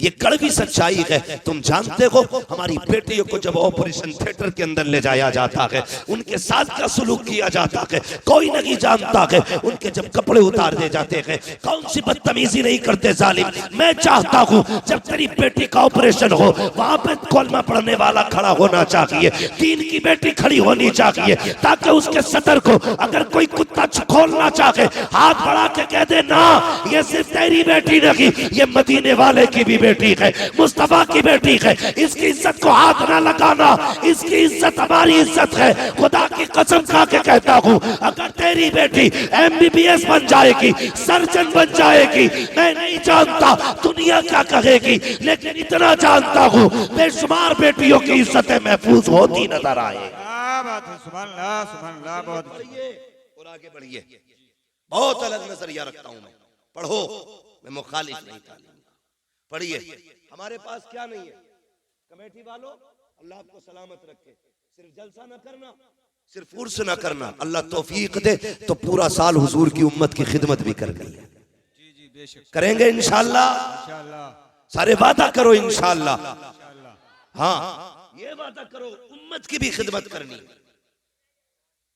ये कड़वी सच्चाई है। तुम जानते हो हमारी बेटियों को जब ऑपरेशन थिएटर के अंदर ले जाया जाता है, उनके साथ क्या सुलूक किया जाता है कोई नहीं जानता है। उनके जब कपड़े उतार दे जाते हैं, कौन सी बदतमीजी नहीं करते जालिम। मैं चाहता हूँ जब तेरी बेटी का ऑपरेशन हो, वहां पे कलमा पढ़ने वाला खड़ा होना चाहिए, दीन की बेटी खड़ी होनी चाहिए, ताकि उसके सदर को अगर कोई कुत्ता खोलना चाहे हाथ बढ़ा के कह दे ना, ये सिर्फ तेरी बेटी नहीं, ये मदीने वाले की भी बेटी है, मुस्तफा की बेटी है, इसकी इज्जत को हाथ ना लगाना, इसकी इज्जत हमारी इज्जत है। खुदा की कसम खा के कहता हूँ अगर तेरी बेटी MBBS बन जाएगी, सर्जन बन जाएगी, मैं नहीं जानता दुनिया क्या कहेगी, लेकिन इतना जानता हूँ बेशुमार बेटियों की इज्जतें महफूज होती नजर आए। और आगे बढ़िए, बहुत अलग नजरिया रखता हूं मैं। पढ़ो, मैं मुखालिफ नहीं तालीम का। पढ़िए, हमारे पास क्या नहीं है कमेटी वालों, अल्लाह आपको सलामत रखे, सिर्फ जलसा ना करना, सिर्फ उर्स ना करना, अल्लाह तौफीक दे तो पूरा साल हुजूर की उम्मत की खिदमत भी करनी है। करेंगे इंशाअल्लाह, सारे वादा करो इंशाअल्लाह। हाँ, ये वादा करो उम्मत की भी खिदमत करनी है।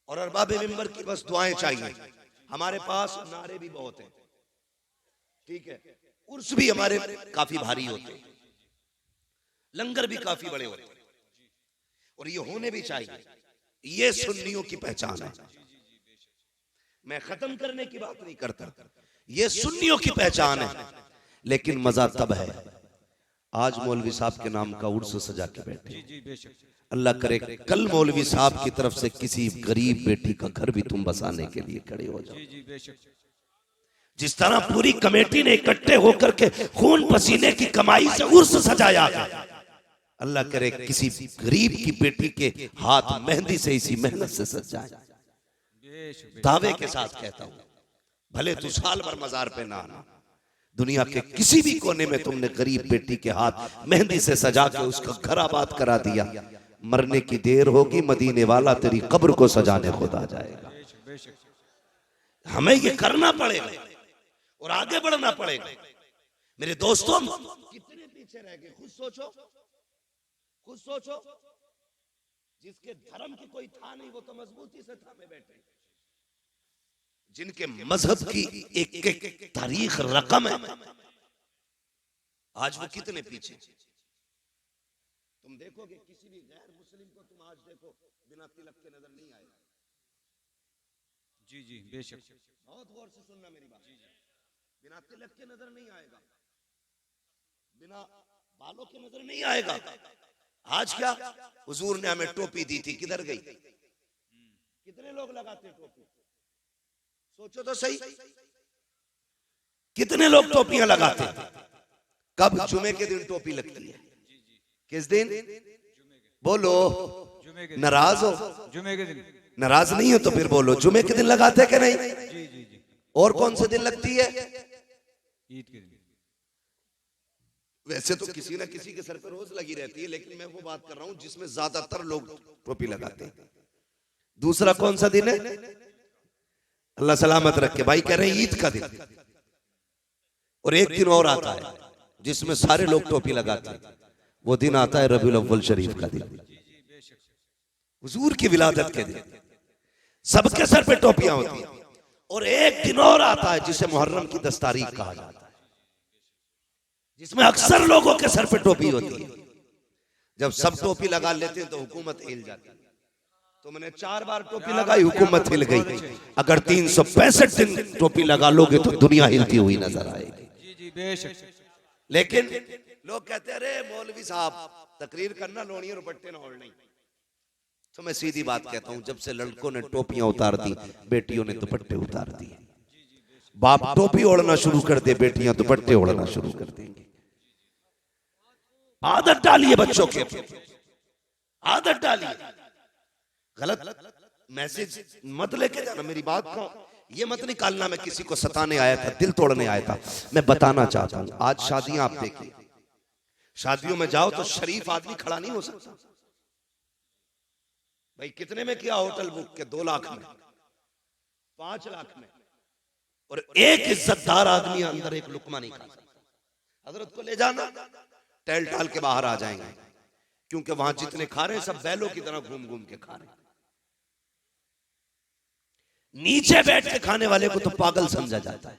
और अरबाबे मिंबर की बस दुआएं चाहिए। हमारे पास नारे भी बहुत हैं, ठीक है, उर्स भी हमारे काफी भारी होते हैं, लंगर भी काफी बड़े होते हैं, और ये होने भी चाहिए। ये सुन्नियों की पहचान है। मैं खत्म करने की बात नहीं करता, ये सुन्नियों की पहचान है। लेकिन मजा तब है आज मौलवी साहब के नाम का उर्स सजा के बैठे। अल्लाह करे कल मौलवी साहब की तरफ से किसी गरीब बेटी का घर भी तुम बसाने के लिए खड़े हो जाओ। जिस तरह पूरी कमेटी ने इकट्ठे होकर के खून पसीने की कमाई से उर्स सजाया है, अल्लाह करे किसी गरीब की बेटी के हाथ मेहंदी से इसी मेहनत से सज जाए। दावे के साथ कहता हूं, भले तू साल भर मजार पे ना आना, दुनिया के किसी भी कोने में तुमने गरीब बेटी के हाथ मेहंदी से सजा के उसका घर आबाद करा दिया, मरने की देर होगी मदीने वाला तेरी कब्र को सजाने खुद आ जाएगा। हमें ये करना पड़ेगा और आगे बढ़ना पड़ेगा। मेरे दोस्तों, कितने पीछे रह गए, खुद सोचो, खुद सोचो। जिसके धर्म की कोई था नहीं वो तो मजबूती से थामे बैठे, जिनके मजहब की एक एक तारीख रकम है, आज वो कितने पीछे। तुम देखोगे किसी भी गैर मुस्लिम को, तुम आज देखो बिना तिलक के नजर नहीं आएगा। जी बेशक, बहुत गौर से सुनना मेरी बात। बिना तिलक के नजर नहीं आएगा, बिना बालों के नजर नहीं आएगा। आज क्या हुजूर ने हमें टोपी दी थी, किधर गई? कितने लोग लगाते टोपी, सोचो तो सही। कितने लोग टोपियां लगाते? कब? जुमे के दिन टोपी लगती है। किस दिन? बोलो, नाराज हो? जुमे के दिन। नाराज नहीं हो तो फिर बोलो, जुमे के दिन लगाते कि नहीं? और कौन से दिन लगती है? ईद के दिन। वैसे तो किसी ना किसी के सर पर रोज लगी रहती है, लेकिन मैं वो बात कर रहा हूं जिसमें ज्यादातर लोग टोपी लगाते हैं। दूसरा कौन सा दिन है? अल्लाह सलामत रखे, भाई कह रहे हैं ईद का दिन। और एक दिन और आता है जिसमें सारे लोग टोपी लगाते हैं, वो दिन आता है रबीउल अव्वल शरीफ का दिन, हुजूर की विलादत के दिन। सबके सर पे टोपियां होती हैं। और एक दिन और आता है जिसे मुहर्रम की 10 तारीख कहा जाता है, जिसमें अक्सर लोगों के सर पे टोपी होती है। जब सब टोपी लगा लेते हैं तो हुकूमत हिल जाती है। तुमने 4 बार टोपी लगाई, हुकूमत हिल गई। अगर 365 दिन टोपी लगा लोगे तो दुनिया हिलती हुई नजर आएगी। लेकिन लोग कहते हैं अरे मौलवी साहब तकरीर करना, लोनी और दुपट्टे ना ओढ़ना। तो मैं सीधी बात कहता हूं, जब से लड़कों ने टोपियां उतार दी, बेटियों ने दुपट्टे उतार दिए। बाप टोपी ओढ़ना शुरू कर दे, बेटियां दुपट्टे ओढ़ना शुरू कर देंगी। आदत डालिए बच्चों के, आदत डालिए। गलत मैसेज मत लेके जाना। मेरी बात का ये मत निकालना मैं किसी को सताने आया था, दिल तोड़ने आया था। मैं बताना चाहता हूं, आज शादियां आप देखिए, शादियों में जाओ तो शरीफ आदमी खड़ा नहीं हो सकता। भाई कितने में किया होटल बुक के? 2 लाख में, 5 लाख में। और एक इज्जतदार आदमी अंदर एक लुकमा नहीं खा सकता। हजरत को ले जाना, टहल टाल के बाहर आ जाएंगे, क्योंकि वहां जितने खा रहे हैं सब बैलों की तरह घूम घूम के खा रहे हैं। नीचे बैठ के खाने वाले को तो पागल समझा जाता है।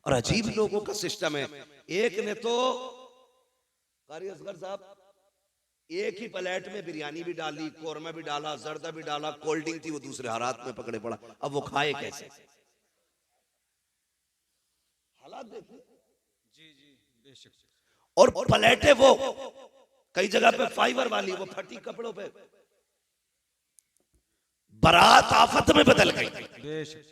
और अजीब लोगों का सिस्टम है। एक ने तो कारी असगर साहब एक ही प्लेट में बिरयानी भी डाली, कोरमा भी डाला, जर्दा भी डाला, कोल्ड ड्रिंक थी, वो दूसरे हाथ में पकड़े पड़ा। अब वो खाए कैसे? हालात देखो। जी जी बेशक। और प्लेटें वो कई जगह पे फाइबर वाली, वो फटी कपड़ों पे। बारात आफत में बदल गई। बेशक।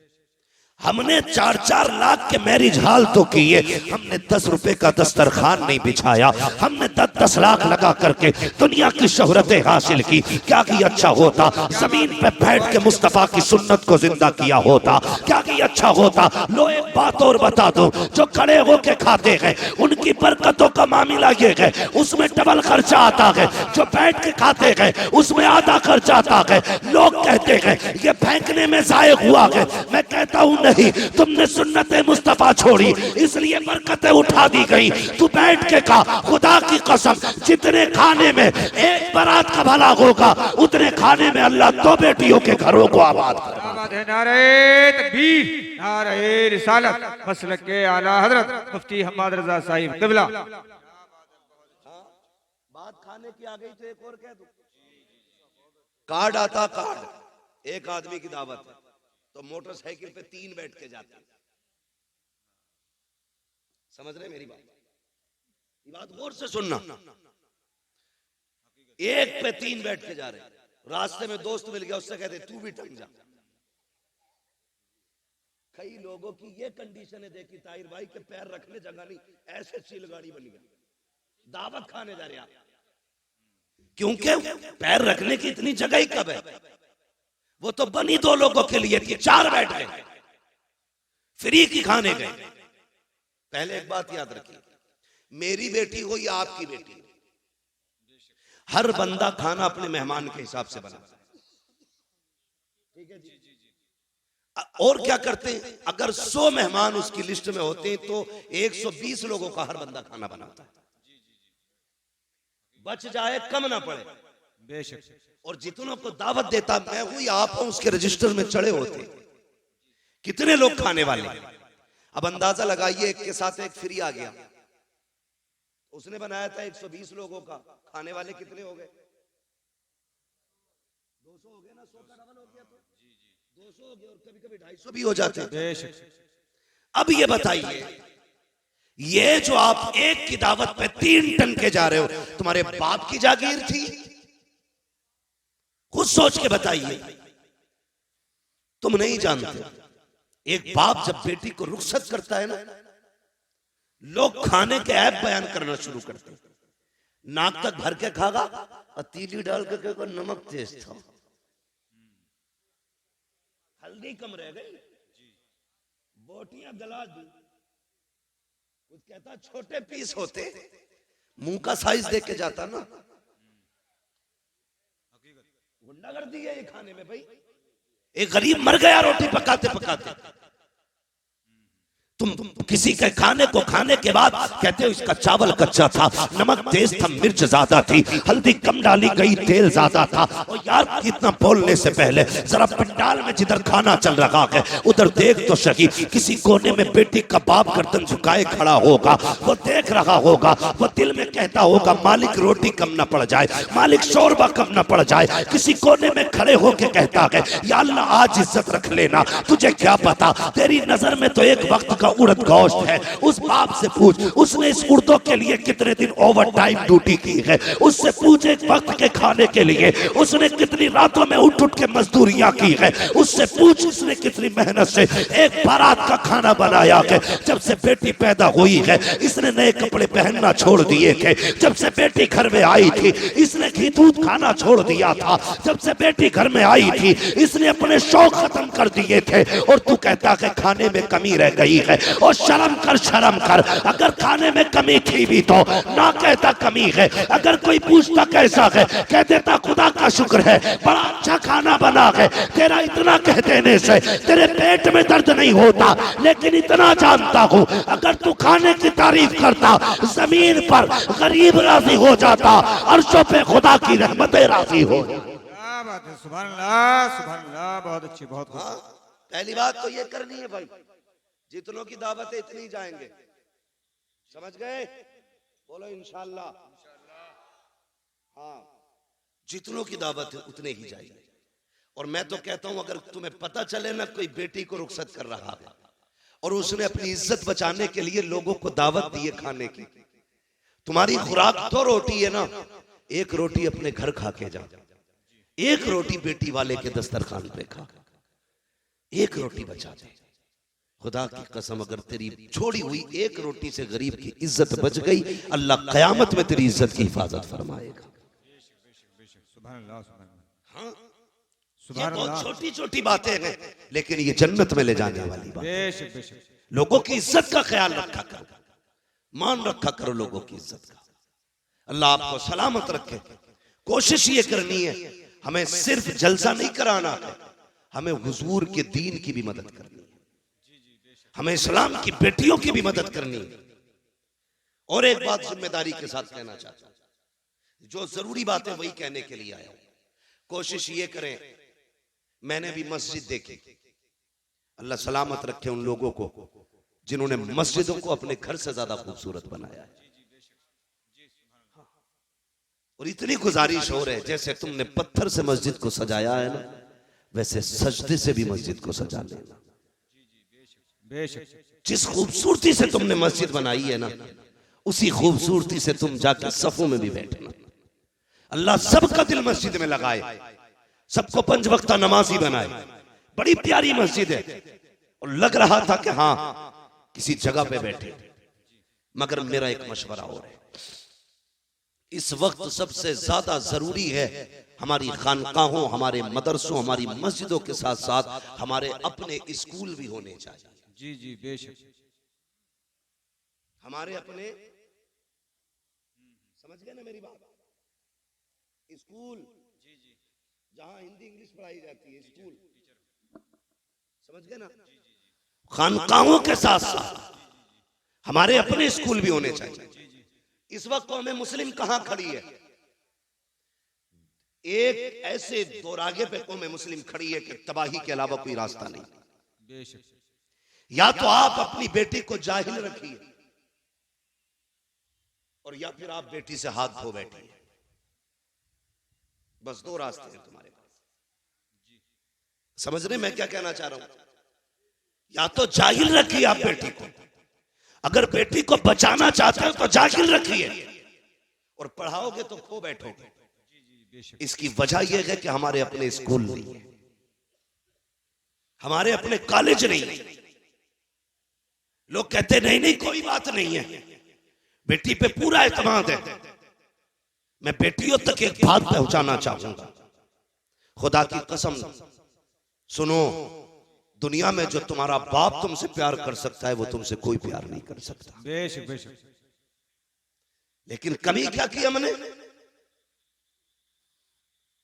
हमने 4-4 लाख के मैरिज हाल तो किए, हमने 10 रुपए का दस्तरखान नहीं बिछाया। हमने 10-10 लाख लगा करके दुनिया की शोहरतें हासिल की। क्या कि अच्छा होता जमीन पे बैठ के मुस्तफा की सुन्नत को जिंदा किया होता। क्या कि अच्छा होता। लो एक बात और बता दो, जो खड़े होके खाते हैं उनकी बरकतों का मामला ये है, उसमें डबल खर्चा आता है। जो बैठ के खाते हैं उसमें आधा खर्चा आता है। लोग कहते हैं ये फेंकने में जायक हुआ है, मैं कहता हूं नहीं, तुमने सुन्नत मुस्तफा छोड़ी इसलिए बरकतें उठा दी गई। तू बैठ के खा, खुदा की कसम जितने खाने में एक बारात का भला होगा उतने खाने में अल्लाह 2 बेटियों के घरों को आबाद करेगा। नारे तकबीर, नारे रिसालत, मसलक के आला हजरत मुफ्ती हम्माद रजा साहिब क़िबला। बात खाने की आ गई तो एक और कह दूं, कार्ड आता, कार्ड एक आदमी की दावत है तो मोटरसाइकिल पे 3 बैठ के जाते हैं। समझ रहे मेरी बात? ये बात गौर से सुनना। एक पे 3 बैठ के जा रहे हैं, रास्ते में दोस्त मिल गया, उससे कहते तू भी टंग जा। कई लोगों की ये कंडीशन है देखी ताहिर भाई के पैर रखने जगह नहीं, ऐसे चिलगाड़ी बन गया। दावत खाने जा रहे आप, क्योंकि पैर रखने की इतनी जगह ही कब है? वो तो बनी 2 लोगों के लिए थी, 4 बैठ गए, फ्री की खाने गए। पहले एक बात याद रखिए, मेरी बेटी हो या आपकी बेटी हो, हर बंदा खाना अपने मेहमान के हिसाब से बनाता है। ठीक है जी? और क्या करते हैं, अगर 100 मेहमान उसकी लिस्ट में होते हैं तो 120 लोगों का हर बंदा खाना बनाता है, बच जाए कम ना पड़े। बेशक। और जितनों को दावत देता मैं हूं या आप हो, उसके रजिस्टर में चढ़े होते कितने लोग खाने वाले। अब अंदाजा लगाइए, एक के साथ एक फ्री आ गया, उसने बनाया था 120 लोगों का, खाने वाले कितने हो गए? 200 हो गए ना, 100 का डबल हो गया तो 200 हो गए, और कभी कभी 250 भी हो जाते हैं। अब ये बताइए, ये जो आप एक की दावत पे 3 टन के जा रहे हो, तुम्हारे बाप की जागीर थी? खुद सोच के बताइए, तुम नहीं जानते। एक बाप जब बेटी को रुखसत करता है ना, लोग खाने के ऐप बयान करना शुरू करते हैं। नाक तक भर के खागा और तीली डाल के नमक तेज था, हल्दी कम रह गई, बोटियां गला दी। कुछ कहता छोटे पीस होते, मुंह का साइज देख के जाता ना। गुंडागर्दी है ये खाने में भाई। एक गरीब मर गया रोटी पकाते पकाते, तुम किसी के खाने को खाने के बाद कहते हो इसका चावल कच्चा था, नमक तेज था, मिर्च ज्यादा थी, हल्दी कम डाली गई, तेल ज्यादा था। और यार इतना बोलने से पहले जरा पंडाल में जिधर खाना चल रहा है उधर देख तो सही। किसी कोने में बेटी का बाप गर्दन झुकाए खड़ा होगा, वो देख रहा होगा, वो दिल में कहता होगा मालिक रोटी कम ना पड़ जाए, मालिक शोरबा कम ना पड़ जाए। किसी कोने में खड़े होके कहता है या अल्लाह आज इज्जत रख लेना, तुझे क्या पता तेरी नजर में तो एक वक्त का उड़द गोश्त है। उस बाप से पूछ उसने इस उर्दों के लिए कितने दिन ओवर टाइम ड्यूटी की है, उससे पूछ एक वक्त के खाने के लिए उसने कितनी रातों में उठ उठ के मजदूरियां की है, उससे पूछ उसने कितनी मेहनत से एक बारात का खाना बनाया है। जब से बेटी पैदा हुई है इसने नए कपड़े पहनना छोड़ दिए थे, जब से बेटी घर में आई थी इसने घी दूध खाना छोड़ दिया था, जब से बेटी घर में आई थी इसने अपने शौक खत्म कर दिए थे। और तू कहता है खाने में कमी रह गई है। और शर्म कर। अगर खाने में कमी थी भी तो ना कहता कमी है, अगर कोई पूछता कैसा है कह देता खुदा का शुक्र है, बड़ा अच्छा खाना बना है। तेरा इतना कह देने से तेरे पेट में दर्द नहीं होता, लेकिन इतना जानता हूँ अगर तू खाने की तारीफ करता जमीन पर गरीब राजी हो जाता, अर्शों पे खुदा की रहमतें राजी हो। क्या बात है, सुभान अल्लाह सुभान अल्लाह, बहुत अच्छी बहुत खूब। हाँ, पहली बात तो ये करनी है भाई, जितनों की दावत है इतनी जाएंगे, समझ गए? बोलो इंशाल्लाह। हाँ, जितनों की दावत है उतने ही जाएंगे। और मैं तो कहता हूं अगर तुम्हें पता चले ना कोई बेटी को रुखसत कर रहा है और उसने अपनी इज्जत बचाने के लिए लोगों को दावत दी है खाने की, तुम्हारी खुराक तो रोटी है ना, एक रोटी अपने घर खा के जा, एक रोटी बेटी वाले के दस्तरखान पे खा, एक रोटी बचा दे। खुदा की कसम अगर तेरी छोड़ी हुई एक रोटी से गरीब की इज्जत बच गई, अल्लाह कयामत में तेरी इज्जत की हिफाजत फरमाएगा। सुभान अल्लाह सुभान अल्लाह। हाँ, ये सुभान बहुत अल्लाह। छोटी छोटी बातें हैं, लेकिन ये जन्नत में ले जाने वाली बात। बेशक बेशक। लोगों की इज्जत का ख्याल रखा करो, मान रखा करो लोगों की इज्जत का। अल्लाह आपको सलामत रखे। कोशिश ये करनी है, हमें सिर्फ जलसा नहीं कराना है, हमें हुजूर के दीन की भी मदद करनी है, हमें इस्लाम की बेटियों की भी मदद करनी है। और एक बात जिम्मेदारी के साथ कहना चाहता हूं, जो जरूरी बातें वही कहने के लिए आया हूं। कोशिश ये करें, मैंने भी मस्जिद देखी, अल्लाह सलामत रखे उन लोगों को जिन्होंने मस्जिदों को अपने घर से ज्यादा खूबसूरत बनाया है। और इतनी गुजारिश हो रही है, जैसे तुमने पत्थर से मस्जिद को सजाया है ना, वैसे सजदे से भी मस्जिद को सजा लेना। जिस खूबसूरती से तुमने मस्जिद बनाई है ना, उसी खूबसूरती से तुम जाकर सफों में भी बैठना। अल्लाह सबका दिल मस्जिद में लगाए, सबको 5 वक्ता नमाजी बनाए। बड़ी प्यारी मस्जिद है और लग रहा था कि हाँ किसी जगह पे बैठे। मगर मेरा एक मशवरा और है, इस वक्त सबसे ज्यादा जरूरी है हमारी खानकाहों, हमारे मदरसों, हमारी मस्जिदों के साथ साथ हमारे अपने स्कूल भी होने चाहिए। जी जी बेशक। हमारे अपने, समझ गए ना मेरी बात? स्कूल जहां हिंदी इंग्लिश पढ़ाई जाती है, स्कूल, समझ गए ना? खानकाहों के साथ साथ हमारे अपने स्कूल भी होने चाहिए। इस वक्त कौम मुस्लिम कहां खड़ी है? एक ऐसे दोरागे पे कौम मुस्लिम खड़ी है कि तबाही के अलावा कोई रास्ता नहीं। बेशक। या तो आप अपनी बेटी को जाहिल रखिए और या फिर आप बेटी से हाथ धो बैठिए। बस 2 रास्ते हैं तुम्हारे पास। समझ रहे मैं क्या कहना चाह रहा हूं? या तो जाहिल रखिए आप बेटी को, अगर बेटी को बचाना चाहते हो तो जाहिल रखिए, और पढ़ाओगे तो खो बैठोगे। इसकी वजह यह है कि हमारे अपने स्कूल नहीं है, हमारे अपने कॉलेज नहीं है। लोग कहते नहीं नहीं कोई बात नहीं है, बेटी पे पूरा एतमाद है। मैं बेटियों तक एक बात पहुंचाना चाहूंगा, खुदा की कसम सुनो, दुनिया में जो तुम्हारा बाप तुमसे प्यार कर सकता है वो तुमसे कोई प्यार नहीं कर सकता। बेशक बेशक। लेकिन कमी क्या की हमने?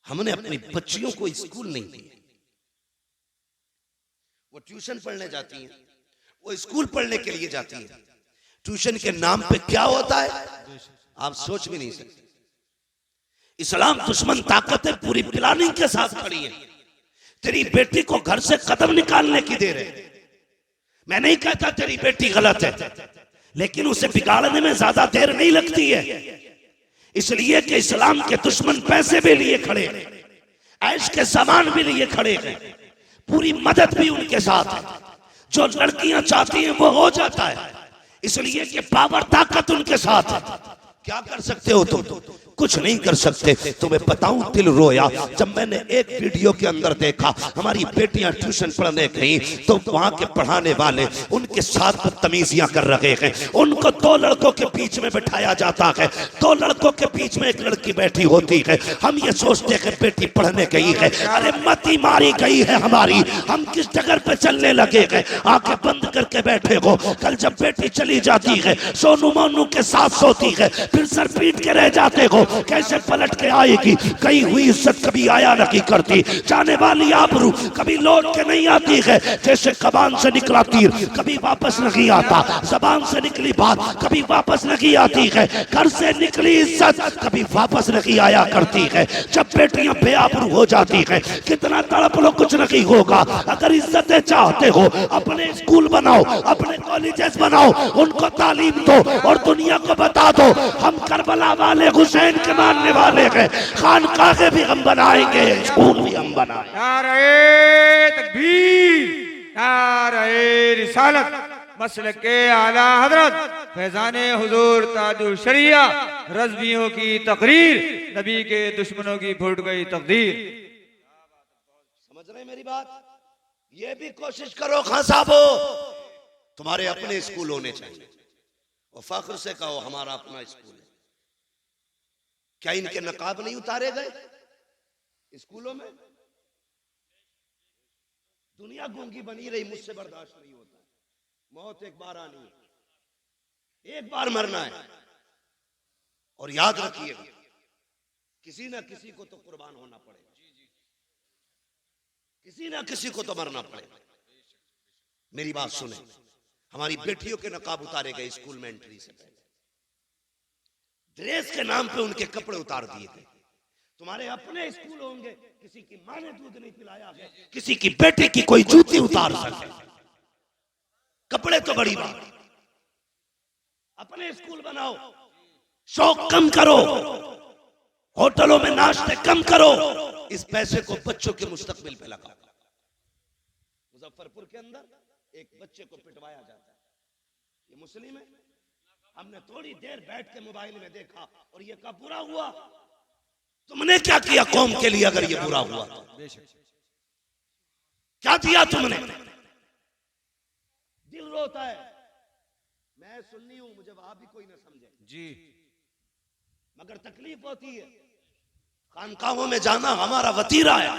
हमने अपनी बच्चियों को स्कूल नहीं दिए। वो ट्यूशन पढ़ने जाती हैं, वो स्कूल पढ़ने के लिए जाती हैं। ट्यूशन के नाम पे क्या होता है आप सोच भी नहीं सकते। इस्लाम दुश्मन ताकतें पूरी प्लानिंग के साथ खड़ी है, तेरी बेटी को घर से कदम निकालने की दे रहे। मैं नहीं कहता तेरी बेटी गलत है, लेकिन उसे बिगाड़ने में ज्यादा देर नहीं लगती है, इसलिए कि इस्लाम के दुश्मन पैसे भी लिए खड़े हैं, ऐश के सामान भी लिए खड़े हैं, पूरी मदद भी उनके साथ है। जो लड़कियां चाहती हैं वो हो जाता है, इसलिए कि पावर ताकत उनके साथ है। क्या कर सकते हो तुम? कुछ नहीं कर सकते। तुम्हें बताऊं दिल रोया जब मैंने एक वीडियो के अंदर देखा, हमारी बेटियां ट्यूशन पढ़ने गई तो वहां के पढ़ाने वाले उनके साथ बदतमीजियां कर रहे हैं। उनको दो लड़कों के बीच में बैठाया जाता है, दो लड़कों के बीच में एक लड़की बैठी होती है। हम ये सोचते हैं बेटी पढ़ने गई है, अरे मती मारी गई है हमारी, हम किस जगह पे चलने लगे हैं, आंखें बंद करके बैठे हो। कल जब बेटी चली जाती है सोनू मोनू के साथ सोती है, फिर सर पीट के रह जाते हो, कैसे पलट के आएगी। गई हुई इज्जत कभी आया नहीं करती, जाने वाली आबरू कभी लौट के नहीं आती है। जैसे कबान से निकला तीर कभी वापस नहीं आता, जबान से निकली बात कभी वापस नहीं आती है, घर से निकली इज्जत कभी वापस नहीं आया करती है। जब बेटियां बेआबरू हो जाती हैं कितना तड़प लो, कुछ नहीं होगा। अगर इज्जतें चाहते हो अपने स्कूल बनाओ, अपने कॉलेजेस बनाओ, उनको तालीम दो और दुनिया को बता दो हम करबला वाले हुसैन के मानने वाले हैं। खानकाहे भी हम बनाएंगे, स्कूल भी हम बनाएंगे। नारे तकबीर, नारे रिसालत, मसलके आला हजरत फैजाने हुजूर ताजुल शरिया, रज़वियों की तकरीर, नबी के दुश्मनों की फूट गई तकदीर। समझ रहे हैं मेरी बात? ये भी कोशिश करो खान साहबो, तुम्हारे अपने स्कूल होने चाहिए और फख्र से कहो हमारा अपना स्कूल है। क्या इनके नकाब नहीं उतारे गए स्कूलों में? दुनिया गूंगी बनी रही, मुझसे बर्दाश्त नहीं होता। मौत एक बार आनी है, एक बार मरना है। और याद रखिएगा किसी ना किसी को तो कुर्बान होना पड़ेगा, किसी ना किसी को तो मरना पड़ेगा। मेरी बात सुने, हमारी बेटियों के नकाब उतारे गए स्कूल में एंट्री से पहले, ड्रेस के नाम पे उनके कपड़े उतार दिए गए। तुम्हारे अपने स्कूल होंगे, किसी की मां ने दूध नहीं पिलाया है, किसी की बेटे की कोई जूती उतार सके, कपड़े तो बड़ी बात। अपने स्कूल बनाओ, शौक कम करो, होटलों में नाश्ते कम करो, इस पैसे को बच्चों के मुस्तकबिल पे लगाओ। मुजफ्फरपुर के अंदर एक बच्चे को पिटवाया जाता है, ये मुस्लिम है। हमने थोड़ी देर बैठ के मोबाइल में देखा और ये कब बुरा हुआ। तुमने क्या किया कौम के लिए? अगर ये बुरा हुआ तो क्या दिया तुमने? दिल रोता है। मैं सुन्नी हूं, मुझे वहां भी कोई ना समझे जी, मगर तकलीफ होती है। खानकाहों में जाना हमारा वतीरा है,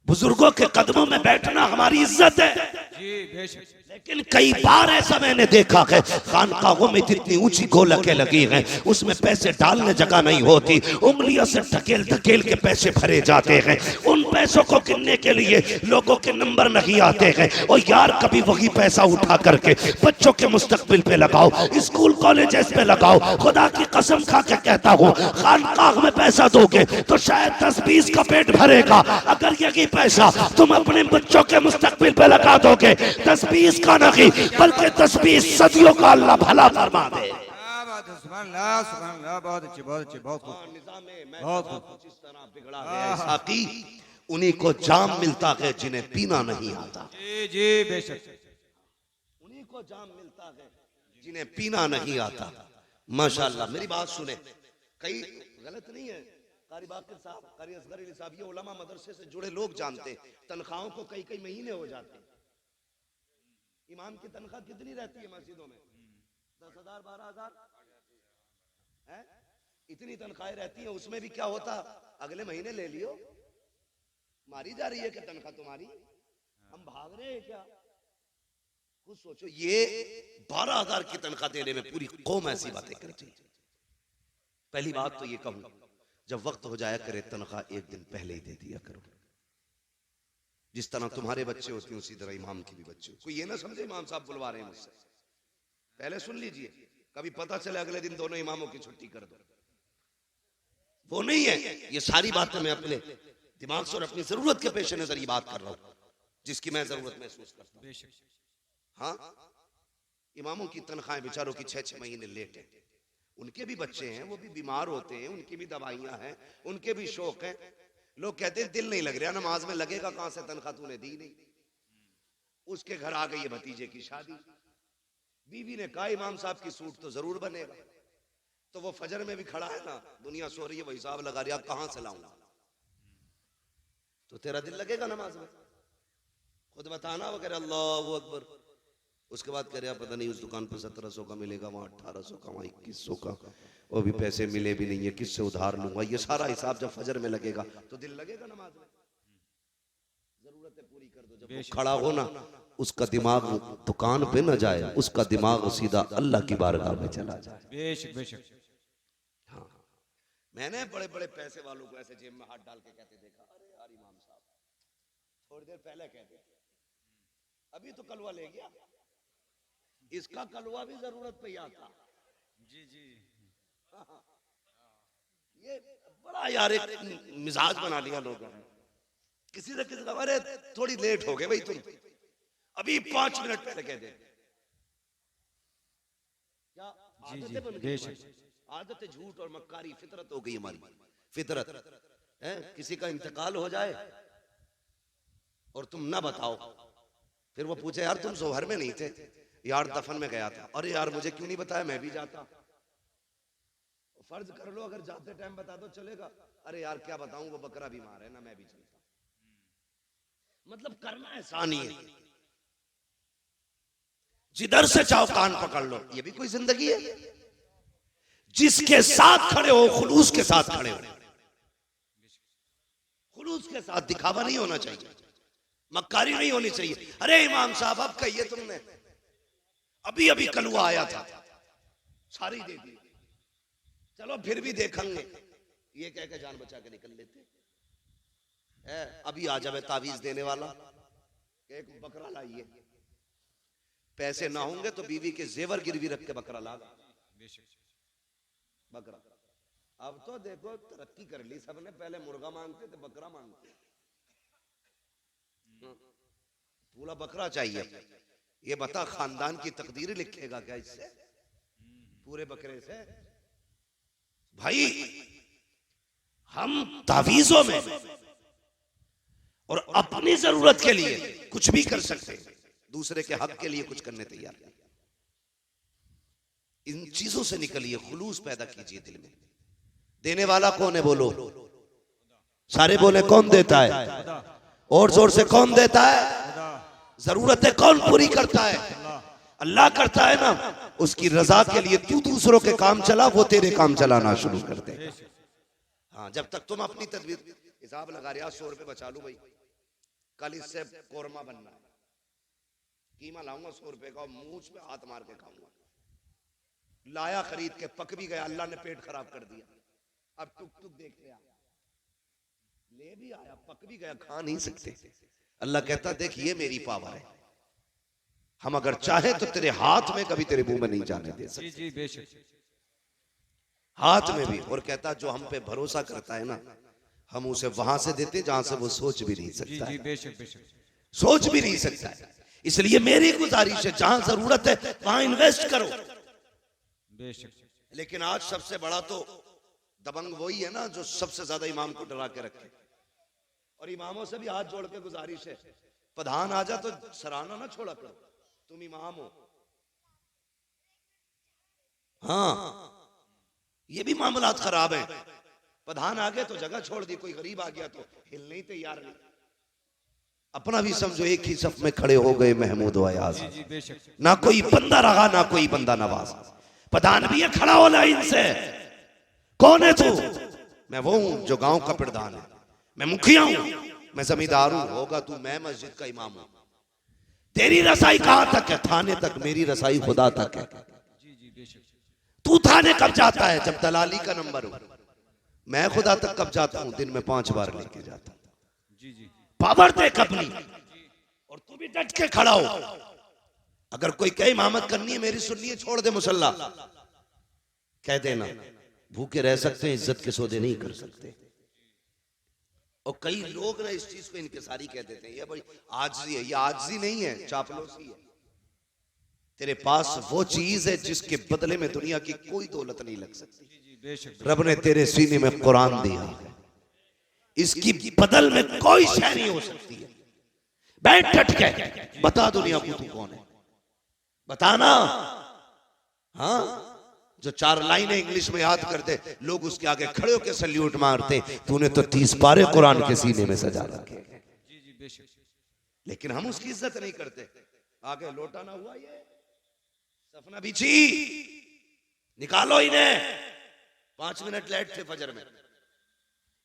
बुजुर्गों के कदमों में बैठना हमारी इज्जत है। जी बेशक। लेकिन कई बार ऐसा मैंने देखा है खानकाहों में जितनी ऊंची गोलकें लगी हैं उसमें पैसे डालने जगह नहीं होती, उंगलियों से ढकेल ढकेल के पैसे भरे जाते हैं। उन पैसों को गिनने के लिए लोगों के नंबर नहीं आते हैं। और यार कभी वही पैसा उठा करके बच्चों के मुस्तकबिल पे लगाओ, स्कूल कॉलेजेस पे लगाओ। खुदा की कसम खा के कहता हूँ खानकाह में पैसा दोगे तो शायद 10-20 का पेट भरेगा। अगर यही पैसा तुम अपने बच्चों के मुस्तकबिल पे लगा दोगे 10-20 का नहीं बल्कि 10-20 सदियों का अल्लाह भला फरमा दे। सुभान अल्लाह, सुभान अल्लाह, बहुत अच्छी, बहुत अच्छी, बहुत खूब, बहुत खूब। जिस तरह बिगड़ा है साकी, उन्हीं को जाम मिलता है जिन्हें पीना नहीं आता। जी जी बेशक, उन्हीं को जाम मिलता है जिन्हें पीना नहीं आता। माशाअल्लाह। मेरी बात सुने, कई गलत नहीं है, कारी बाकिर साहब, कारी असगर अली साहब, ये उलमा मदरसे से जुड़े लोग जानते हैं, तनख्वाहों को कई कई महीने हो जाते हैं। इमाम की तनख्वाह कितनी रहती है मस्जिदों में? 10,000 12,000 है, इतनी तनख्वाहें रहती हैं। उसमें भी क्या होता, अगले महीने ले लियो, मारी जा रही है कि तनख्वाह तुम्हारी, हम भाग रहे हैं क्या? कुछ सोचो। ये 12,000 की तनख्वाह देने में पूरी कौम ऐसी बातें करती है। पहली बात तो ये कहूं, जब वक्त हो जाया करे तनख्वाह एक दिन पहले ही दे दिया करो। जिस तरह तुम्हारे बच्चे होते हैं उसी तरह इमाम की भी बच्चे। कोई ये ना समझे इमाम साहब बुलवा रहे हैं मुझसे, पहले सुन लीजिए, कभी पता चले अगले दिन दोनों इमामों की छुट्टी कर दो। वो नहीं है। ये सारी बातें मैं अपने दिमाग से और अपनी जरूरत के पेश नजर ये बात कर रहा हूं, जिसकी मैं जरूरत महसूस करता हूं। हाँ, इमामों की तनख्वाहें बेचारों की 6-6 महीने लेट है। उनके भी बच्चे हैं, वो भी बीमार होते हैं, उनकी भी दवाइयां हैं, उनके भी शौक हैं। लोग कहते हैं दिल नहीं लग रहा नमाज में, लगेगा कहां से, तनख्वाह तूने दी नहीं। उसके घर आ गई है भतीजे की शादी, बीवी ने कहा इमाम साहब की सूट तो जरूर बनेगा। तो वो फजर में भी खड़ा है ना, दुनिया सो रही है, वो हिसाब लगा रही है कहां से लाऊंगा, तो तेरा दिल लगेगा नमाज में? खुद बताना, वो कह रहे अल्लाह अकबर, उसके बाद कह रहे पता नहीं उस दुकान पर 1700 का मिलेगा, वहां 1800 का, वहां 2100 का, वो भी पैसे मिले भी नहीं है, किससे उधार लूंगा, ये सारा हिसाब जब फजर में लगेगा तो दिल लगेगा नमाज में? जरूरतें पूरी कर दो। जब वो खड़ा हो ना, उसका दिमाग दुकान पे न जाए, उसका दिमाग सीधा अल्लाह की बारगाह में चला जाए। बेशक बेशक। हाँ, मैंने बड़े बड़े पैसे वालों को ऐसे जेब में हाथ डाल के कहते देखा, अरे यार इमाम साहब थोड़ी देर पहले कहते अभी तो कलवा ले गया, इसका कलवा भी जरूरत पे आता। जी जी। हाँ, ये बड़ा यार एक मिजाज बना लिया लोगों ने। किसी ने किसी का, अरे थोड़ी लेट हो गए भाई तुम, अभी 5 मिनट पहले कह दे। क्या आदतें बन गई? आदतें झूठ और मक्कारी फितरत हो गई हमारी। फितरत है, किसी का इंतकाल हो जाए और तुम ना बताओ, फिर वो पूछे यार तुम जोहर में नहीं थे, यार दफन में गया था, अरे यार मुझे क्यों नहीं बताया, मैं भी जाता। फर्ज कर लो अगर जाते टाइम बता दो चलेगा, अरे यार क्या बताऊं वो बकरा बीमार है ना, मैं भी चलता। मतलब करना आसान ही है, जिधर से चाहो कान पकड़ लो, ये भी कोई जिंदगी है? जिसके साथ खड़े हो खुलूस के साथ खड़े हो, खुलूस के साथ, दिखावा नहीं होना चाहिए, मक्कारी नहीं होनी चाहिए। अरे इमाम साहब अब कहिए तुमने, अभी अभी कलवा आया था, सारी दे दी, चलो फिर भी देखेंगे, ये कह के जान बचा के निकल लेते। अभी आ जावे तावीज देने वाला, एक बकरा लाइए, पैसे ना होंगे तो बीवी के जेवर गिरवी रख के बकरा ला, बकरा। अब तो देखो तरक्की कर ली सबने, पहले मुर्गा मांगते थे, बकरा मांगते, पूरा बकरा चाहिए। ये बता खानदान की तकदीर लिखेगा क्या इससे, पूरे बकरे से? भाई हम तावीजों में और अपनी जरूरत के लिए कुछ भी कर सकते, दूसरे के हक के लिए कुछ करने तैयार नहीं। इन चीजों से निकलिए, खुलूस पैदा कीजिए दिल में। देने वाला कौन है बोलो, सारे बोले कौन देता है, और जोर से कौन देता है? जरूरतें कौन पूरी करता है? अल्लाह करता है ना। उसकी रजा के लिए तू दूसरों के काम चला, वो तेरे काम चलाना शुरू कर दे। हाँ, जब तक तुम अपनी तदबीर, हिसाब लगा रहे 100 रुपए बचा लूं भाई, कल इससे कोरमा बनना है, कीमा लाऊंगा 100 रुपए का, मूंछ पे हाथ मार के खाऊंगा। लाया खरीद के, पक भी गया, अल्लाह ने पेट खराब कर दिया। अब टुक टुक देखते आ, ले भी आया, पक भी गया, खा नहीं सकते। अल्लाह कहता देख ये मेरी पावर है, हम अगर चाहे तो तेरे हाथ में कभी तेरे मुंह में नहीं जाने दे सकते। जी बेशक। हाथ में भी। और कहता जो हम पे भरोसा करता है ना, हम उसे वहां से देते जहां से वो सोच भी नहीं सकता है, बेशक बेशक, सोच भी नहीं सकता है। इसलिए मेरी गुजारिश है जहां जरूरत है वहां इन्वेस्ट करो। बेशक। लेकिन आज सबसे बड़ा तो दबंग वही है ना जो सबसे ज्यादा इमाम को डरा के रखे। और इमामों से भी हाथ जोड़ के गुजारिश है, प्रधान आ जा तो सराहना ना छोड़ा करो, तुम इमाम हो। हाँ, ये भी मामलात खराब हैं। प्रधान आ गए तो जगह छोड़ दी, कोई गरीब आ गया तो हिलने ही तैयार नहीं। अपना भी समझो एक ही सफ में खड़े हो गए महमूद व अयाज, ना कोई बंदा रहा ना कोई बंदा नवाज। प्रधान भी है खड़ा हो लाइन से, कौन है तू? मैं वो हूं जो गांव का प्रधान है, मैं मुखिया हूं, मैं जमींदार हूं। होगा तू, मैं मस्जिद का इमाम हूं। तेरी रसाई कहां तक है? थाने तक। मेरी रसाई खुदा तक है। तू थाने कब जाता है? जब दलाली का नंबर हो। मैं खुदा तक कब जाता हूं? दिन में 5 बार लेके जाता हूं। पावर देख अपनी, और तू भी डट के खड़ा हो। अगर कोई कहे इमामत करनी है मेरी सुननी है, छोड़ दे मुसल्ला, कह देना। भूखे रह सकते हैं, इज्जत के सौदे नहीं कर सकते। और कई लोग ना इस चीज को इनकिसारी कह देते हैं, ये बड़ी आजिज़ी है। ये आजिज़ी नहीं है, चापलूसी है। तेरे पास वो चीज है जिसके बदले में दुनिया की कोई दौलत नहीं लग सकती। रब ने तेरे सीने में कुरान दिया है, इसकी बदल में कोई शय नहीं हो सकती है। बैठ डट के बता दुनिया को तू कौन है, बताना। हाँ, जो 4 लाइनें इंग्लिश में याद करते लोग उसके आगे खड़े होकर सल्यूट मारते, तूने तो 30 पारे कुरान के सीने में सजा रखे। लेकिन हम उसकी इज्जत नहीं करते। आगे लोटा ना हुआ, ये सफना बिछी, निकालो इन्हें। 5 मिनट लेट थे फजर में,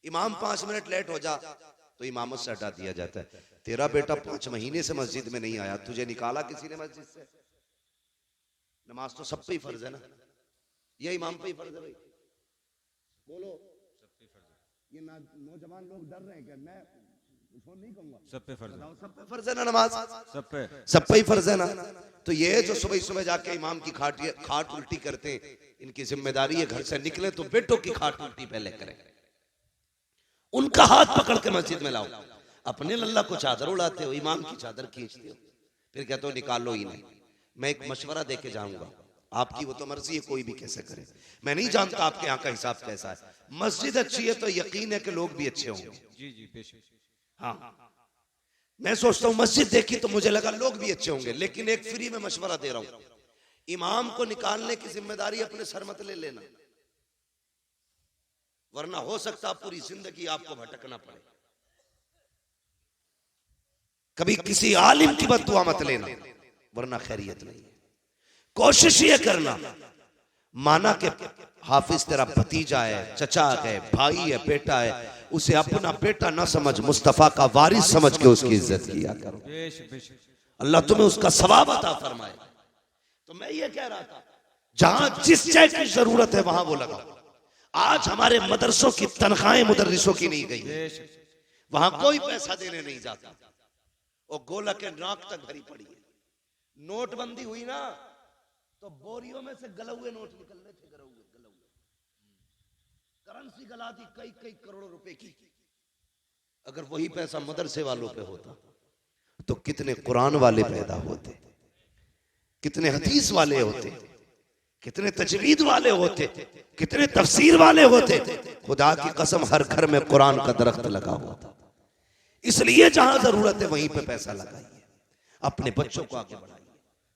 इमाम 5 मिनट लेट हो जा तो इमामत से हटा दिया जाता है। तेरा बेटा 5 महीने से मस्जिद में नहीं आया, तुझे निकाला किसी ने मस्जिद से? नमाज तो सब पे ही फर्ज है ना, ये इमाम पे ही फर्ज है भाई? बोलो, ये नौजवान लोग डर रहे हैं क्या? मैं उसको नहीं कहूंगा, सब पे फर्ज है। सब पे फर्ज है ना नमाज, सब पे ही फर्ज है ना। तो ये जो सुबह सुबह जाके इमाम की खाट उल्टी करते हैं, इनकी जिम्मेदारी है घर से निकले तो बेटों की खाट उल्टी पहले करें, उनका हाथ पकड़ के मस्जिद में लाओ। अपने लल्ला को चादर उड़ाते हो, इमाम की चादर खींचते हो, फिर कहते हो निकालो ही नहीं। मैं एक मशवरा देके जाऊंगा, आपकी वो तो मर्जी है, कोई भी कैसे करे। मैं नहीं जानता आपके यहाँ का हिसाब कैसा है। मस्जिद अच्छी है तो यकीन है कि लोग भी अच्छे होंगे। जी जी बेशक। हाँ, मैं सोचता हूँ मस्जिद देखी तो मुझे लगा लोग भी अच्छे होंगे, लेकिन एक फ्री में मशवरा दे रहा हूँ, इमाम को निकालने की जिम्मेदारी अपने सर मत ले लेना, वरना हो सकता पूरी जिंदगी आपको भटकना पड़े। कभी किसी आलिम की बद्दुआ मत लेना, वरना खैरियत नहीं है। कोशिश ये करना, माना के हाफिज तेरा भतीजा है, चचा है, भाई है, बेटा है, उसे अपना बेटा ना समझ, मुस्तफा का वारिस समझ के उसकी इज्जत किया करो। अल्लाह तुम्हें उसका सवाब अता फरमाए। तो मैं ये कह रहा था, जहां जिस शय की जरूरत है वहां वो लगाओ। आज हमारे मदरसों की तनख्वाहें मुदर्रिसों की नहीं गई, वहां कोई पैसा देने नहीं जाता, और गोला के नाक तक भरी पड़ी है। नोटबंदी हुई ना तो बोरियों में से गले हुए नोट निकल रहे थे, गले हुए करेंसी गला दी कई कई करोड़ों रुपए की। अगर वही पैसा मदरसे वालों पे होता तो कितने कुरान वाले पैदा होते, कितने हदीस वाले होते, कितने तजवीद वाले होते, कितने तफसीर वाले होते। खुदा की कसम हर घर में कुरान का दरख्त लगा होता। इसलिए जहां जरूरत है वहीं पे पैसा लगाइए, अपने बच्चों को आगे बढ़ाइए।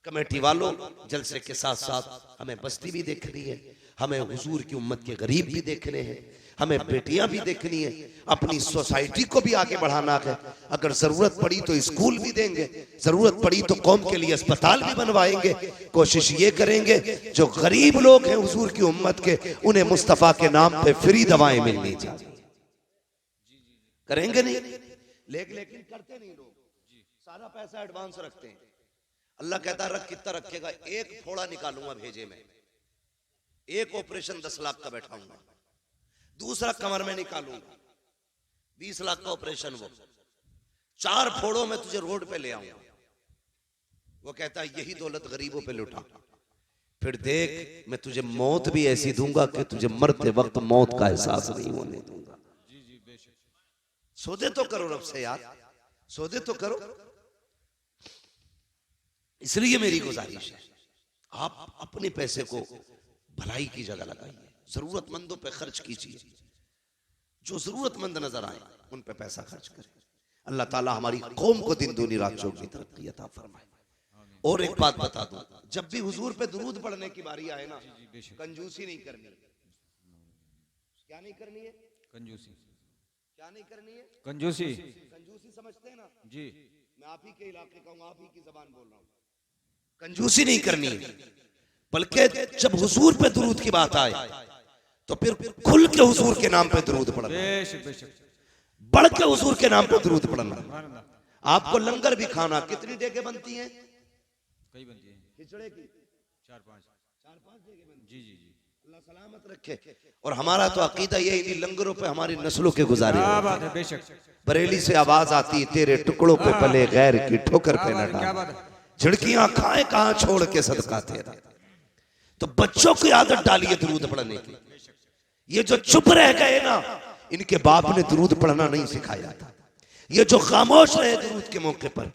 कमेटी वालों, जलसे के साथ साथ हमें बस्ती भी देखनी है, हमें हुजूर की उम्मत के गरीब भी देखने हैं, हमें बेटियां भी देखनी है, अपनी सोसाइटी को भी आगे बढ़ाना है। अगर जरूरत पड़ी तो स्कूल भी देंगे, जरूरत पड़ी तो कौम के लिए अस्पताल भी बनवाएंगे। कोशिश ये करेंगे जो गरीब लोग हैं हुजूर की उम्मत के, उन्हें मुस्तफा के नाम पे फ्री दवाएं मिलनी चाहिए। करेंगे नहीं, लेकिन करते नहीं लोग, सारा पैसा एडवांस रखते हैं। अल्लाह कहता रख, कितना रखेगा? एक फोड़ा निकालूंगा भेजे में, एक ऑपरेशन 10 लाख का बैठाऊंगा, दूसरा कमर में निकालूंगा 20 लाख का ऑपरेशन, वो 4 फोड़ों में तुझे रोड पे ले आऊंगा। वो कहता है यही दौलत गरीबों पे लुटा, फिर देख मैं तुझे मौत भी ऐसी दूंगा कि तुझे मरते वक्त मौत का एहसास नहीं होने दूंगा। सौदे तो करो रब से यार, सौदे तो करो। इसलिए मेरी गुजारिश है, आप अपने पैसे को भलाई की जगह लगाइए, जरूरतमंदों पे खर्च कीजिए, जो जरूरतमंद नजर आए उन पे पैसा खर्च करें। अल्लाह ताला हमारी कौम को दिन दूनी रात चौगुनी तरक्की अता फरमाए। और एक बात बता दूं, जब भी हुजूर पे दुरूद पढ़ने की बारी आए ना, कंजूसी नहीं करनी। क्या नहीं करनी है? कंजूसी। क्या नहीं करनी है? कंजूसी। कंजूसी समझते हैं ना जी? मैं आप ही के इलाके का हूं, आप ही की जबान बोल रहा हूं। कंजूसी नहीं करनी है, बल्कि जब हुजूर पे दुरूद की बात आए तो फिर खुल के हुजूर के नाम पे दुरूद पढ़ना, बढ़ के हुजूर के नाम पे दुरूद पढ़ना। आपको लंगर भी खाना, कितनी डेगे बनती हैं? कई बनती हैं खिचड़े की, 4-5 डेगे बनती। जी। अल्लाह सलामत रखे। और हमारा तो अकीदा ये इन लंगरों पे हमारी नस्लों के गुजारे। बरेली से आवाज आती, तेरे टुकड़ों पे पले गैर की ठोकर पे न डाल, झिड़कियां खाए कहां छोड़ के सदका तेरा। तो बच्चों की आदत डालिए दुरूद पढ़ने की। ये जो चुप रह गए ना, इनके बाप ने दुरूद पढ़ना नहीं सिखाया था। ये जो खामोश रहे दुरूद के मौके पर,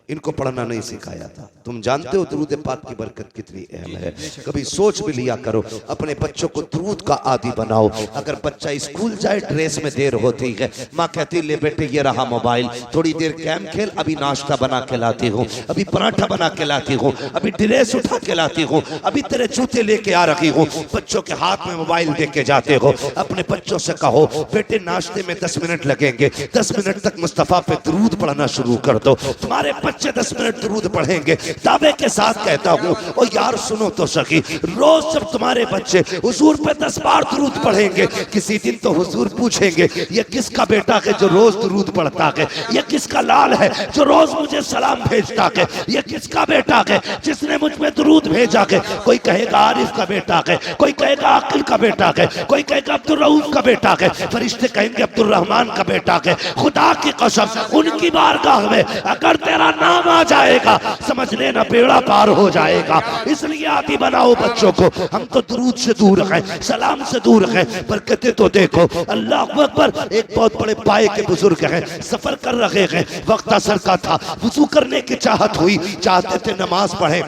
इनको पढ़ना नहीं सिखाया था। तुम जानते हो दुरूद पाक की बरकत कितनी अहम है। कभी सोच भी लिया करो, अपने बच्चों को दुरूद का आदी बनाओ। अगर बच्चा स्कूल जाए, ड्रेस में देर होती है, माँ कहती ले बेटे ये रहा मोबाइल, थोड़ी देर गेम खेल, अभी नाश्ता बना के लाती हूँ, अभी पराठा बना के लाती हूँ, अभी ड्रेस उठा के लाती हूँ, अभी तेरे जूते लेके आ रही हूँ। बच्चों के हाथ में मोबाइल दे के जाते हो। अपने बच्चों से कहो बेटे नाश्ते में 10 मिनट लगेंगे, 10 मिनट तक मुस्तफा पे दुरूद पढ़ना शुरू कर दो। तुम्हारे बच्चे 10 मिनट दुरूद पढ़ेंगे। दावे के साथ कहता हूँ, ओ यार सुनो तो सही, रोज जब तुम्हारे बच्चे हुजूर पे 10 बार दुरूद पढ़ेंगे, किसी दिन तो हुजूर पूछेंगे ये किसका बेटा है जो रोज दुरूद पढ़ता है, ये किसका लाल है जो रोज मुझे सलाम भेजता है, ये किसका बेटा है जिसने मुझ पे दुरूद भेजा है। कोई कहेगा आरिफ का बेटा है, कोई कहेगा अक्ल का बेटा है, कोई कहेगा अब्दुल रऊफ का बेटा है, फरिश्ते कहेंगे अब्दुल रहमान का बेटा है। खुदा की कसम उनकी बारगाह में अगर तेरा नाम आ जाएगा, समझ लेना बेड़ा पार हो जाएगा। इसलिए आदी बनाओ बच्चों को। हम तो दुरूद से दूर हैं, सलाम से दूर हैं, बरकतें तो देखो। अल्लाह अकबर। एक बहुत बड़े पाए के बुजुर्ग हैं, सफर कर रहे हैं, वक्त असर का था, वुजू करने की चाहत हुई, चाहते थे नमाज पढ़े,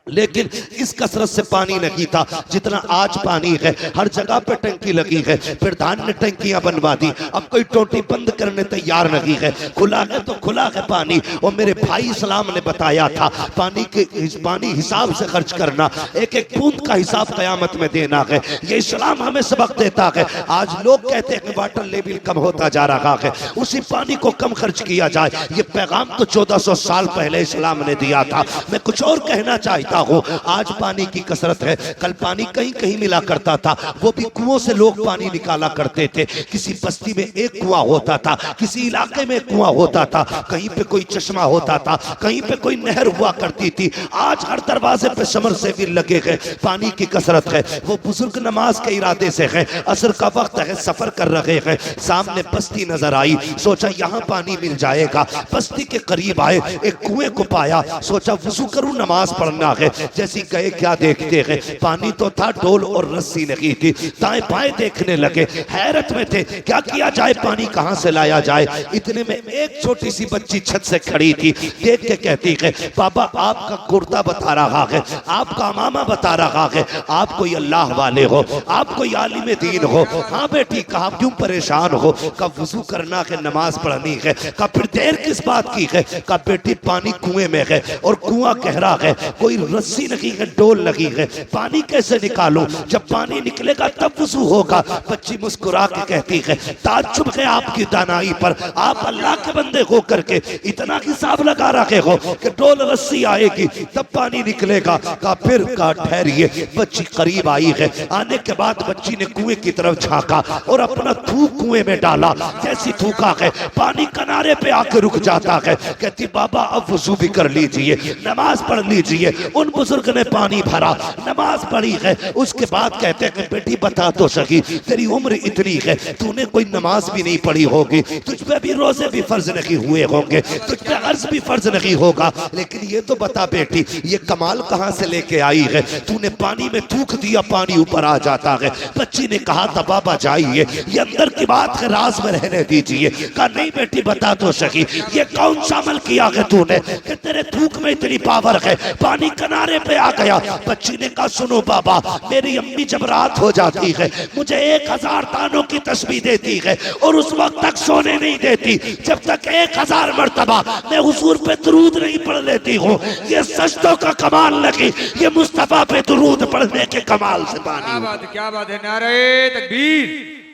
लेकिन इस कसरत से पानी नहीं था जितना आज पानी है। हर जगह पे टंकी लगी है, प्रधान ने टंकियां बनवा दी, अब कोई टोटी बंद करने तैयार नहीं है। खुला है तो खुला है पानी। और मेरे भाई इस्लाम ने बताया था पानी हिसाब से खर्च करना, एक एक बूंद का हिसाब कयामत में देना है। ये इस्लाम हमें सबक देता है। आज लोग कहते हैं वाटर लेवल कम होता जा रहा है, उसी पानी को कम खर्च किया जाए। ये पैगाम तो 1400 साल पहले इस्लाम ने दिया था। मैं कुछ और कहना चाहता हो, आज पानी की कसरत है, कल पानी कहीं कहीं मिला करता था, वो भी कुओं से लोग पानी निकाला करते थे। किसी बस्ती में एक कुआं होता था, किसी इलाके में कुआं होता था, कहीं पे कोई चश्मा होता था, कहीं पे कोई नहर हुआ करती थी। आज हर दरवाजे पे समर से भी लगे गए। पानी की कसरत है। वो बुजुर्ग नमाज के इरादे से है, असर का वक्त है, सफर कर रहे हैं, सामने बस्ती नजर आई, सोचा यहाँ पानी मिल जाएगा। बस्ती के करीब आए, एक कुएं को पाया, सोचा वुजू करूं नमाज पढ़ना है। जैसी गए क्या देखते हैं, पानी तो था, डोल और रस्सी लगी थी। दाएं बाएं देखने लगे, हैरत में थे, क्या किया जाए, पानी कहां से लाया जाए। इतने में एक छोटी सी बच्ची छत से खड़ी थी, देख के कहती है बाबा आपका कुर्ता बता रहा है, आपका मामा बता रहा है, आप कोई अल्लाह वाले हो, आप कोई आलिम दीन हो। हाँ बेटी, कहा क्यों परेशान हो, कब वुजू करना है, नमाज पढ़नी है, कब फिर देर किस बात की है, कब बेटी पानी कुएं में है और कुआं गहरा है, कोई रस्सी लगी है, डोल लगी है, पानी कैसे निकालूं, जब पानी निकलेगा तब वुजू होगा। बच्ची मुस्कुरा के कहती है ताज्जुब है आपकी दानाई पर, आप अल्लाह के बंदे हो करके इतना हिसाब लगा रखे हो कि डोल रस्सी आएगी तब पानी निकलेगा। का फिर का ठहरिए। बच्ची करीब आई है, आने के बाद बच्ची ने कुएं की तरफ झांका और अपना थूक कुएं में डाला। जैसी थूका है, पानी किनारे पे आके रुक जाता है। कहती बाबा अब वुजू भी कर लीजिए, नमाज पढ़ लीजिए। उन बुजुर्ग ने पानी भरा, नमाज पढ़ी है। उसके बाद कहते हैं बेटी बता तो सही, तेरी उम्र इतनी है, तूने कोई नमाज भी नहीं पढ़ी होगी, तुझ पे भी रोजे भी फर्ज नहीं हुए होंगे, तुझ पे अर्ज भी फर्ज नहीं होगा, लेकिन ये तो बता बेटी ये कमाल कहां से लेके आई है, तूने पानी में थूक दिया, पानी ऊपर आ जाता है। बच्ची ने कहा था बाबा जाइए, ये अंदर की बात है, राज में रहने दीजिए। कहा नहीं बेटी बता तो सही, ये कौन सा अमल किया है तूने कि तेरे थूक में इतनी पावर है, पानी किनारे पे आ गया। बच्ची ने कहा सुनो बाबा, मेरी अम्मी जब रात हो जाती है मुझे 1000 दानों की तस्बीह देती है और उस वक्त तक सोने नहीं देती जब तक 1000 मर्तबा मैं हुजूर पे दुरूद नहीं पढ़ लेती हूँ। ये सजदों का कमाल लगी, ये मुस्तफा पे दुरूद पढ़ने के कमाल से पानी। क्या बात है, नारे तकबीर,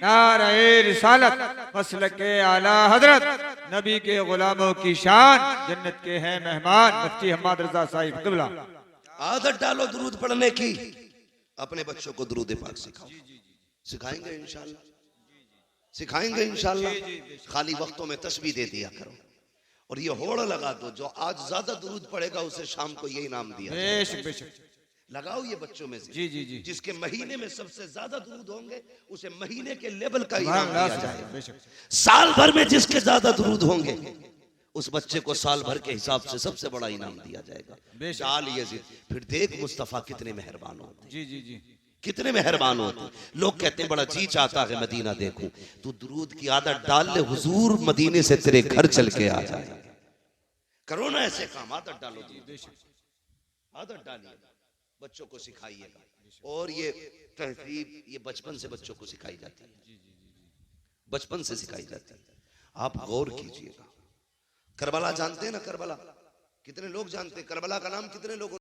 नारे रिसालत, मसलके आला हजरत, नबी के गुलामों की शान, जन्नत के हैं मेहमान, मुफ्ती हम्मद रजा साहिब क़िबला। आदत डालो दुरूद पढ़ने की, अपने बच्चों को दुरूद पाक सिखाओ। सिखाएंगे इंशाल्लाह, सिखाएंगे इंशाल्लाह। खाली वक्तों में तस्बीह दे दिया करो और ये होड़ लगा दो, जो आज ज्यादा दुरूद पढ़ेगा उसे शाम को ये इनाम दिया। बेशक बेशक लगाओ ये बच्चों में से। जी जी जी। जिसके महीने में सबसे ज्यादा दुरूद होंगे उसे महीने के लेवल का इनाम दिया जाएगा। साल भर में जिसके ज्यादा दुरूद होंगे उस बच्चे को साल भर के हिसाब से सबसे बड़ा इनाम दिया जाएगा। चाल यजीद। फिर देख मुस्तफा कितने मेहरबान होते। जी जी जी, कितने मेहरबान होते। लोग कहते हैं बड़ा जी चाहता है मदीना देखूं, तू दुरूद की आदत डाल ले, हुजूर मदीने से तेरे घर चल के आ जाए। करो ना ऐसे काम, आदत डालो, आदत डालिए, बच्चों को सिखाइएगा। और ये तहजीब ये बचपन से बच्चों को सिखाई जाती है, बचपन से सिखाई जाती है। आप गौर कीजिएगा, करबला जानते हैं ना, करबला कितने लोग जानते हैं? करबला का नाम कितने लोग